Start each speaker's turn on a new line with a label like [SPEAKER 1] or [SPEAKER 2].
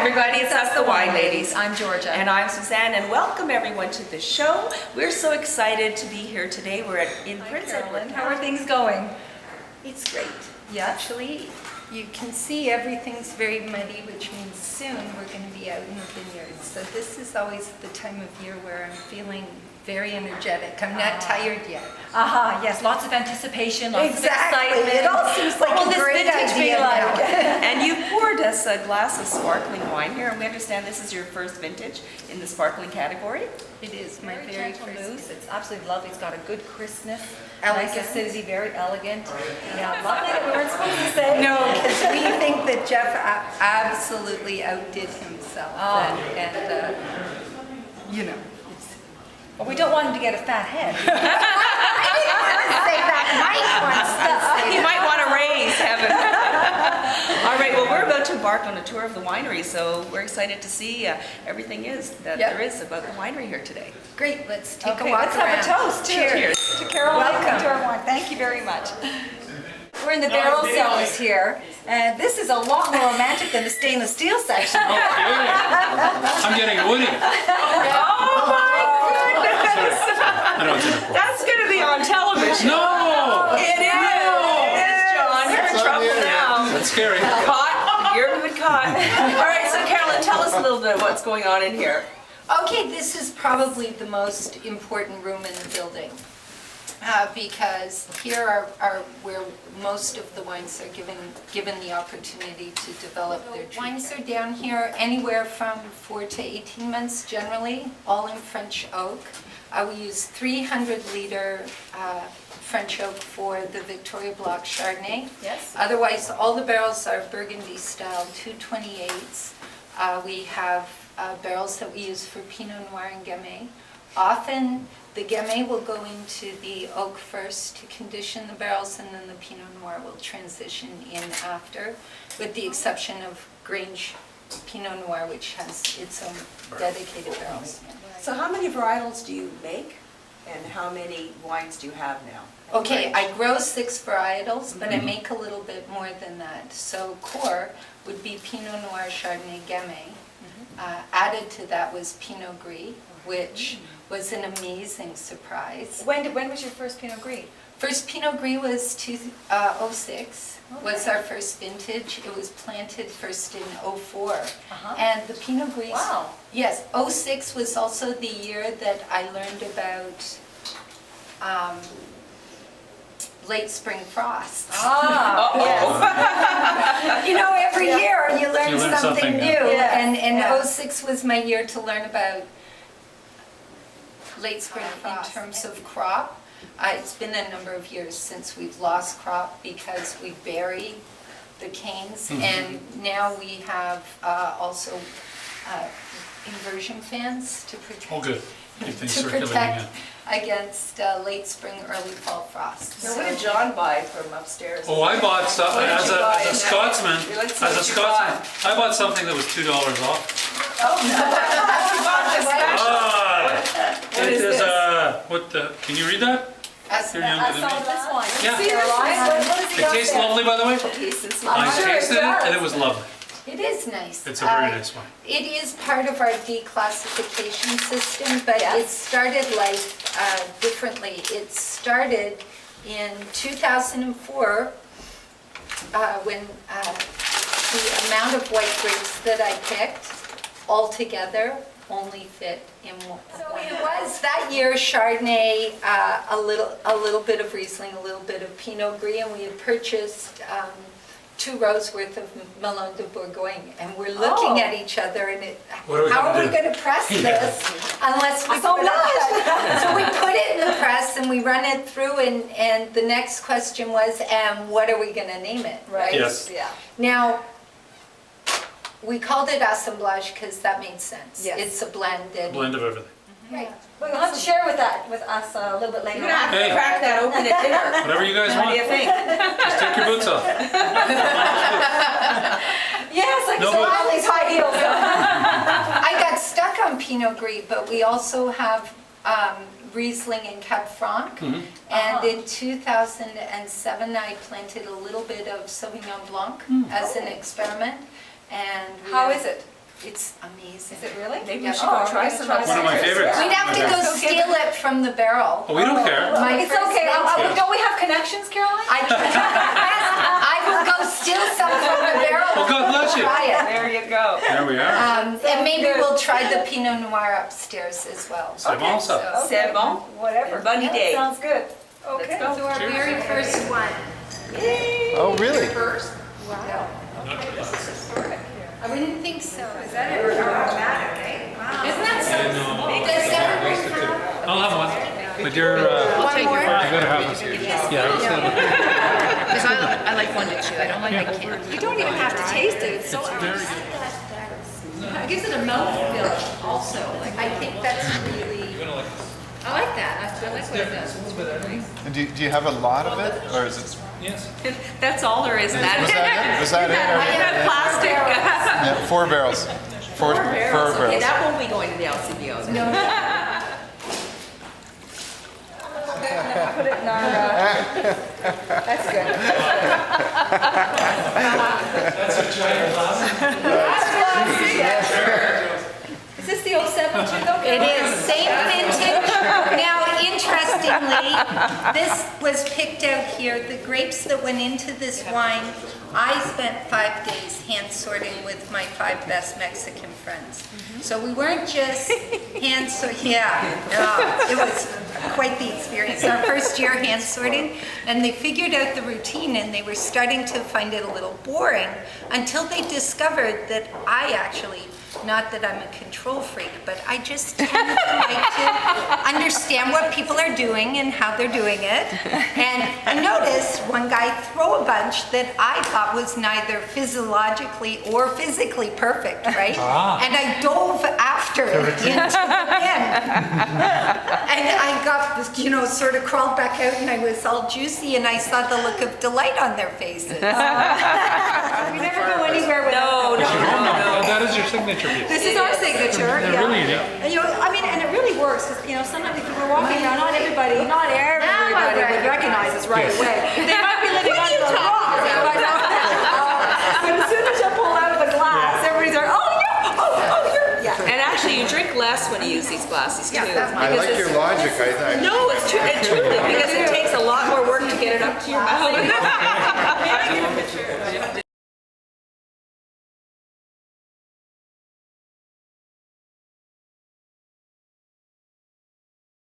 [SPEAKER 1] everybody, it's us, the Wine Ladies.
[SPEAKER 2] I'm Georgia.
[SPEAKER 1] And I'm Susanne, and welcome everyone to the show. We're so excited to be here today. We're in Prince Edward.
[SPEAKER 2] How are things going?
[SPEAKER 3] It's great.
[SPEAKER 2] Yeah.
[SPEAKER 3] Actually, you can see everything's very muddy, which means soon we're going to be out in the vineyards. So this is always the time of year where I'm feeling very energetic. I'm not tired yet.
[SPEAKER 2] Aha, yes, lots of anticipation, lots of
[SPEAKER 3] Exactly.
[SPEAKER 2] excitement.
[SPEAKER 3] It all seems like
[SPEAKER 2] What will
[SPEAKER 3] a
[SPEAKER 2] this
[SPEAKER 3] great
[SPEAKER 2] vintage be
[SPEAKER 3] idea
[SPEAKER 2] like?
[SPEAKER 3] now.
[SPEAKER 1] And you poured us a glass of sparkling wine here, and we understand this is your first vintage in the sparkling category.
[SPEAKER 3] It is my
[SPEAKER 2] Very
[SPEAKER 3] very
[SPEAKER 2] gentle
[SPEAKER 3] first.
[SPEAKER 2] mousse. It's absolutely lovely. It's got a good crispness,
[SPEAKER 3] Elegant.
[SPEAKER 2] nice acidity, very elegant. Yeah, lovely that we weren't supposed to say.
[SPEAKER 3] No, because we think that Jeff absolutely outdid himself. And you know.
[SPEAKER 2] But we don't want him to get a fat head.
[SPEAKER 3] Say that. Mike wants to say
[SPEAKER 1] You
[SPEAKER 3] that.
[SPEAKER 1] might want to raise, Heaven. All right, well, we're about to embark on a tour of the winery, so we're excited to see everything that
[SPEAKER 3] Yep.
[SPEAKER 1] there is about the winery here today.
[SPEAKER 3] Great, let's take
[SPEAKER 2] Okay,
[SPEAKER 3] a walk
[SPEAKER 2] let's
[SPEAKER 3] around.
[SPEAKER 2] have a toast. Cheers. To Caroline
[SPEAKER 3] Welcome.
[SPEAKER 2] and to our wine. Thank you very much. We're in the barrel cellars here, and this is a lot more romantic than the stainless steel section.
[SPEAKER 4] I'm getting woody.
[SPEAKER 1] Oh my goodness!
[SPEAKER 4] I know it's in the
[SPEAKER 1] That's going to be on television.
[SPEAKER 4] No!
[SPEAKER 1] It is, John. You're in trouble now.
[SPEAKER 4] That's scary.
[SPEAKER 1] Caught. You're good caught. All right, so Carolyn, tell us a little bit of what's going on in here.
[SPEAKER 3] Okay, this is probably the most important room in the building because here are where most of the wines are given the opportunity to develop their wines are down here anywhere from 4 to 18 months generally, all in French oak. We use 300-liter French oak for the Victoria Block Chardonnay.
[SPEAKER 2] Yes.
[SPEAKER 3] Otherwise, all the barrels are Burgundy style 228s. We have barrels that we use for Pinot Noir and Gamay. Often the Gamay will go into the oak first to condition the barrels, and then the Pinot Noir will transition in after, with the exception of Grange Pinot Noir, which has its own dedicated barrels.
[SPEAKER 1] So how many varietals do you make, and how many wines do you have now?
[SPEAKER 3] Okay, I grow 6 varietals, but I make a little bit more than that. So core would be Pinot Noir, Chardonnay, Gamay. Added to that was Pinot Gris, which was an amazing surprise.
[SPEAKER 2] When was your first Pinot Gris?
[SPEAKER 3] First Pinot Gris was 2006, was our first vintage. It was planted first in 04. And the Pinot Gris,
[SPEAKER 2] Wow.
[SPEAKER 3] yes, 06 was also the year that I learned about late spring frost.
[SPEAKER 2] Yes.
[SPEAKER 3] You know, every year you learn
[SPEAKER 4] You learn
[SPEAKER 3] something
[SPEAKER 4] something,
[SPEAKER 3] new.
[SPEAKER 4] yeah.
[SPEAKER 3] And
[SPEAKER 2] Yeah.
[SPEAKER 3] 06 was my year to learn about late spring in terms of crop. It's been a number of years since we've lost crop because we bury the canes, and now we have also inversion fans to protect.
[SPEAKER 4] Oh, good. Keep things
[SPEAKER 3] To
[SPEAKER 4] circulating
[SPEAKER 3] protect
[SPEAKER 4] in.
[SPEAKER 3] against late spring, early fall frost.
[SPEAKER 1] So what did John buy from upstairs?
[SPEAKER 4] Oh, I bought
[SPEAKER 1] What did
[SPEAKER 4] as
[SPEAKER 1] you buy?
[SPEAKER 4] a Scotsman.
[SPEAKER 1] Let's see
[SPEAKER 4] As
[SPEAKER 1] what
[SPEAKER 4] a
[SPEAKER 1] you
[SPEAKER 4] Scotsman, I bought something that was $2 off.
[SPEAKER 1] What
[SPEAKER 4] It
[SPEAKER 1] is
[SPEAKER 4] is
[SPEAKER 1] this?
[SPEAKER 4] can you read that? You're younger
[SPEAKER 2] I
[SPEAKER 4] than
[SPEAKER 2] saw
[SPEAKER 4] me.
[SPEAKER 2] this one.
[SPEAKER 4] Yeah.
[SPEAKER 2] Caroline, what does it
[SPEAKER 4] It
[SPEAKER 2] got
[SPEAKER 4] tastes
[SPEAKER 2] there?
[SPEAKER 4] lovely, by the way.
[SPEAKER 1] Pieces.
[SPEAKER 4] I
[SPEAKER 2] sure it
[SPEAKER 4] tasted it,
[SPEAKER 2] does.
[SPEAKER 4] and it was lovely.
[SPEAKER 3] It is nice.
[SPEAKER 4] It's a very nice wine.
[SPEAKER 3] It is part of our declassification system, but
[SPEAKER 2] Yes.
[SPEAKER 3] it started life differently. It started in 2004 when the amount of white grapes that I picked altogether only fit in one. So it was that year Chardonnay, a little bit of Riesling, a little bit of Pinot Gris, and we had purchased 2 rows worth of Melon de Bourgogne, and we're looking at each other and
[SPEAKER 4] What are we
[SPEAKER 3] how
[SPEAKER 4] gonna
[SPEAKER 3] are we
[SPEAKER 4] do?
[SPEAKER 3] going to press this unless we
[SPEAKER 2] I saw
[SPEAKER 3] put it
[SPEAKER 2] that.
[SPEAKER 3] So we put it in the press and we run it through, and the next question was, what are we going to name it, right?
[SPEAKER 4] Yes.
[SPEAKER 2] Yeah.
[SPEAKER 3] Now, we called it Assemblage because that made sense.
[SPEAKER 2] Yes.
[SPEAKER 3] It's a blend.
[SPEAKER 4] Blend of everything.
[SPEAKER 3] Right.
[SPEAKER 2] We're going to have to share with us a little bit later.
[SPEAKER 1] You're gonna have to
[SPEAKER 4] Hey.
[SPEAKER 1] crack that open at dinner.
[SPEAKER 4] Whatever you guys
[SPEAKER 1] What do you
[SPEAKER 4] want.
[SPEAKER 1] think?
[SPEAKER 4] Just take your boots off.
[SPEAKER 2] Yes, like
[SPEAKER 4] No,
[SPEAKER 2] so
[SPEAKER 4] but-
[SPEAKER 2] all these high heels.
[SPEAKER 3] I got stuck on Pinot Gris, but we also have Riesling and Cab Franc. And in 2007, I planted a little bit of Sauvignon Blanc as an experiment. And
[SPEAKER 2] How is it?
[SPEAKER 3] It's amazing.
[SPEAKER 2] Is it really?
[SPEAKER 1] Maybe
[SPEAKER 3] Yeah.
[SPEAKER 1] we should go try some.
[SPEAKER 4] One of my favorites.
[SPEAKER 3] We'd have to go steal it from the barrel.
[SPEAKER 4] Oh, we don't care.
[SPEAKER 3] My
[SPEAKER 2] It's
[SPEAKER 3] first
[SPEAKER 2] okay.
[SPEAKER 3] vintage.
[SPEAKER 2] Don't we have connections, Caroline?
[SPEAKER 3] I will go steal some from the barrel.
[SPEAKER 4] Well, God bless you.
[SPEAKER 3] Try it.
[SPEAKER 1] There you go.
[SPEAKER 4] There we are.
[SPEAKER 3] And maybe we'll try the Pinot Noir upstairs as well.
[SPEAKER 4] C'est bon, ça.
[SPEAKER 1] C'est bon.
[SPEAKER 2] Whatever.
[SPEAKER 1] Bunny day.
[SPEAKER 2] Sounds good. Okay.
[SPEAKER 1] Let's go.
[SPEAKER 3] So our very first one.
[SPEAKER 5] Oh, really?
[SPEAKER 3] Wow. I wouldn't think so. Is that it?
[SPEAKER 2] Aromatic, eh? Wow.
[SPEAKER 3] Isn't that so? Does everyone have
[SPEAKER 4] I'll have one. But you're,
[SPEAKER 3] one more?
[SPEAKER 4] I gotta have one. Yeah, I was gonna look.
[SPEAKER 6] Because I like 1 to 2. I don't like I can't.
[SPEAKER 2] You don't even have to taste it. It's so
[SPEAKER 4] Very good.
[SPEAKER 6] It gives it a mouthfeel also. Like
[SPEAKER 3] I think that's really.
[SPEAKER 6] I like that. I like what it does.
[SPEAKER 5] And do you have a lot of it, or is it?
[SPEAKER 4] Yes.
[SPEAKER 1] That's all there is.
[SPEAKER 5] Was that it? Was that it?
[SPEAKER 1] That plastic.
[SPEAKER 5] Yeah, 4 barrels. Four
[SPEAKER 1] Okay,
[SPEAKER 5] barrels.
[SPEAKER 1] that won't be going to the LCBO. then.
[SPEAKER 2] Put it in our, that's good. Is this the 07 too though?
[SPEAKER 3] It is, same vintage. Now, interestingly, this was picked out here, the grapes that went into this wine, I spent 5 days hand sorting with my 5 best Mexican friends. So we weren't just hand sorting, it was quite the experience. Our first year hand sorting, and they figured out the routine and they were starting to find it a little boring until they discovered that I actually, not that I'm a control freak, but I just tend to like to understand what people are doing and how they're doing it. And I noticed one guy throw a bunch that I thought was neither physiologically or physically perfect, right? And I dove after it into the bin. And I got, sort of crawled back out and I was all juicy and I saw the look of delight on their faces.
[SPEAKER 2] We never go anywhere without
[SPEAKER 1] No.
[SPEAKER 4] That is your signature piece.
[SPEAKER 2] This is our signature.
[SPEAKER 4] They're
[SPEAKER 2] Yeah.
[SPEAKER 4] really neat.
[SPEAKER 2] And and it really works because sometimes if you were walking around, not everybody would recognize us right away. They might be living under the rock, but as soon as you pull out of the glass, everybody's like, oh, you're, yeah.
[SPEAKER 1] And actually, you drink less when you use these glasses too.
[SPEAKER 5] I like your logic. I
[SPEAKER 1] No, it's true, truly, because it takes a lot more work to get it up to your mouth.